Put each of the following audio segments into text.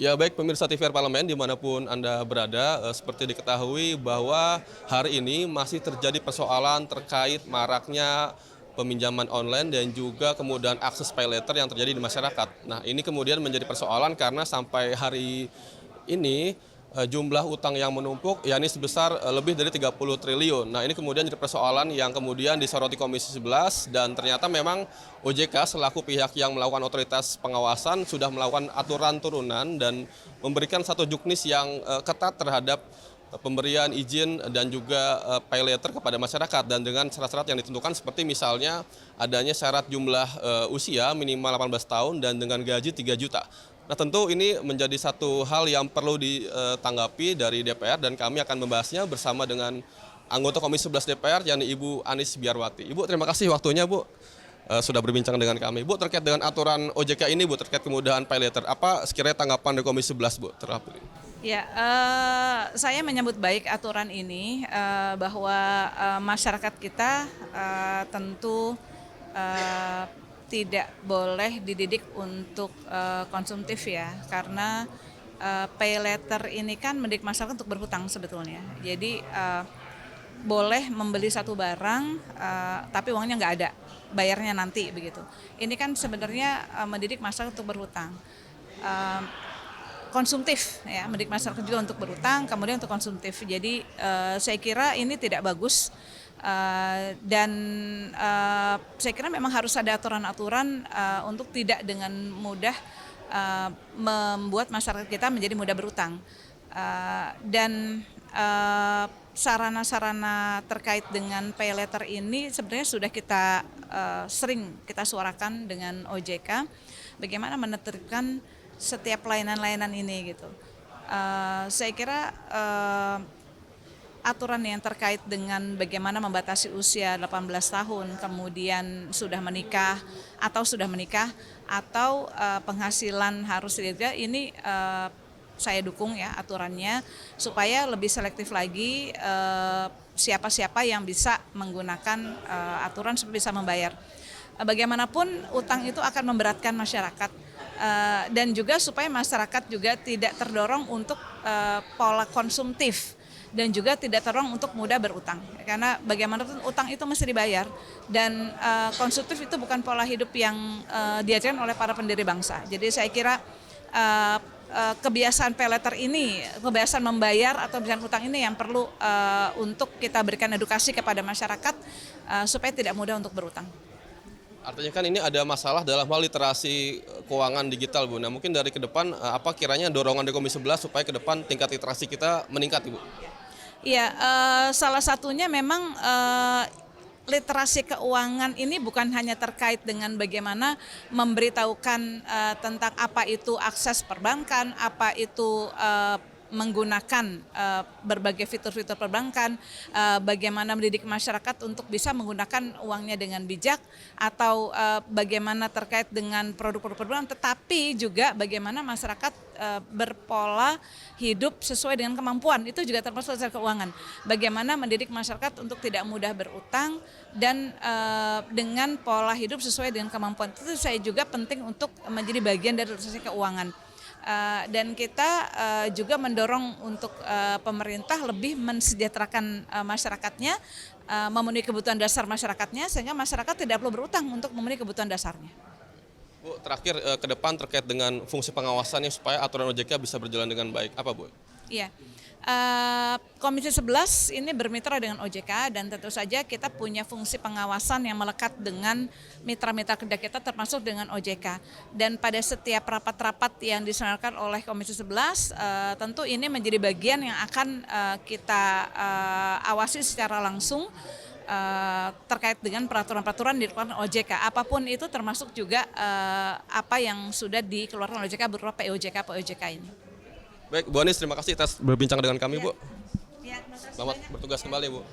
Ya baik pemirsa TVR Parlemen dimanapun Anda berada, seperti diketahui bahwa hari ini masih terjadi persoalan terkait maraknya peminjaman online dan juga kemudahan akses pay later yang terjadi di masyarakat. Nah ini kemudian menjadi persoalan karena sampai hari ini jumlah utang yang menumpuk yakni sebesar lebih dari 30 triliun. Nah ini kemudian jadi persoalan yang kemudian disoroti Komisi 11 dan ternyata memang OJK selaku pihak yang melakukan otoritas pengawasan sudah melakukan aturan turunan dan memberikan satu juknis yang ketat terhadap pemberian izin dan juga pay later kepada masyarakat dan dengan syarat-syarat yang ditentukan seperti misalnya adanya syarat jumlah usia minimal 18 tahun dan dengan gaji 3 juta. Nah tentu ini menjadi satu hal yang perlu ditanggapi dari DPR dan kami akan membahasnya bersama dengan anggota Komisi 11 DPR yakni Ibu Anies Biarwati. Ibu terima kasih waktunya Bu sudah berbincang dengan kami. Bu terkait dengan aturan OJK ini Bu terkait kemudahan pay later apa sekiranya tanggapan dari Komisi 11 Bu terhadap ini? Ya, saya menyambut baik aturan ini bahwa masyarakat kita tentu tidak boleh dididik untuk konsumtif ya, karena pay later ini kan mendidik masyarakat untuk berhutang sebetulnya. Jadi boleh membeli satu barang tapi uangnya nggak ada, bayarnya nanti begitu. Ini kan sebenarnya mendidik masyarakat untuk berhutang. Konsumtif ya, mendidik masyarakat juga untuk berutang, kemudian untuk konsumtif. Jadi saya kira ini tidak bagus dan saya kira memang harus ada aturan-aturan untuk tidak dengan mudah membuat masyarakat kita menjadi mudah berutang dan sarana-sarana terkait dengan pay later ini sebenarnya sudah kita sering kita suarakan dengan OJK bagaimana menertibkan setiap layanan-layanan ini gitu. Saya kira aturan yang terkait dengan bagaimana membatasi usia 18 tahun, kemudian sudah menikah atau penghasilan harus tidak ini saya dukung ya aturannya supaya lebih selektif lagi siapa-siapa yang bisa menggunakan aturan supaya bisa membayar. Bagaimanapun utang itu akan memberatkan masyarakat. Dan juga supaya masyarakat juga tidak terdorong untuk pola konsumtif dan juga tidak terdorong untuk mudah berutang karena bagaimanapun utang itu mesti dibayar dan konsumtif itu bukan pola hidup yang diajarkan oleh para pendiri bangsa. Jadi saya kira kebiasaan pay later ini, kebiasaan membayar atau kebiasaan utang ini yang perlu untuk kita berikan edukasi kepada masyarakat supaya tidak mudah untuk berutang. Artinya kan ini ada masalah dalam hal literasi keuangan digital Bu. Nah mungkin dari ke depan apa kiranya dorongan dari Komisi 11 supaya ke depan tingkat literasi kita meningkat Ibu? Iya, salah satunya memang literasi keuangan ini bukan hanya terkait dengan bagaimana memberitahukan tentang apa itu akses perbankan, apa itu menggunakan berbagai fitur-fitur perbankan, bagaimana mendidik masyarakat untuk bisa menggunakan uangnya dengan bijak, atau bagaimana terkait dengan produk-produk perbankan, tetapi juga bagaimana masyarakat berpola hidup sesuai dengan kemampuan, itu juga termasuk secara keuangan. Bagaimana mendidik masyarakat untuk tidak mudah berutang dan dengan pola hidup sesuai dengan kemampuan, itu saya juga penting untuk menjadi bagian dari literasi keuangan. Dan kita juga mendorong untuk pemerintah lebih mensejahterakan masyarakatnya, memenuhi kebutuhan dasar masyarakatnya sehingga masyarakat tidak perlu berutang untuk memenuhi kebutuhan dasarnya. Bu, terakhir ke depan terkait dengan fungsi pengawasannya supaya aturan OJK bisa berjalan dengan baik, apa Bu? Iya, Komisi 11 ini bermitra dengan OJK dan tentu saja kita punya fungsi pengawasan yang melekat dengan mitra-mitra kerja kita termasuk dengan OJK. Dan pada setiap rapat-rapat yang diselenggarakan oleh Komisi 11 tentu ini menjadi bagian yang akan kita awasi secara langsung terkait dengan peraturan-peraturan dikeluarkan OJK. Apapun itu termasuk juga apa yang sudah dikeluarkan OJK berupa POJK ini. Baik, Bu Anies terima kasih atas berbincang dengan kami Bu. Ya, Selamat bertugas kembali Bu.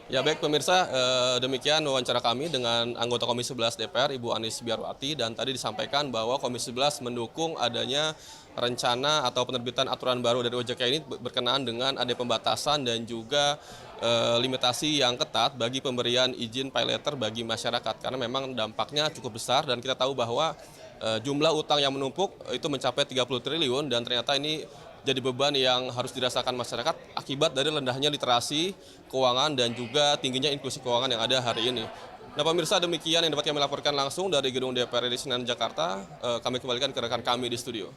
Ya baik pemirsa, demikian wawancara kami dengan anggota Komisi 11 DPR Ibu Anies Biarwati dan tadi disampaikan bahwa Komisi 11 mendukung adanya rencana atau penerbitan aturan baru dari OJK ini berkenaan dengan ada pembatasan dan juga limitasi yang ketat bagi pemberian izin pay later bagi masyarakat karena memang dampaknya cukup besar dan kita tahu bahwa jumlah utang yang menumpuk itu mencapai 30 triliun dan ternyata ini jadi beban yang harus dirasakan masyarakat akibat dari rendahnya literasi keuangan dan juga tingginya inklusi keuangan yang ada hari ini. Nah pemirsa, demikian yang dapat kami laporkan langsung dari gedung DPR RI Senayan Jakarta. Kami kembalikan ke rekan kami di studio.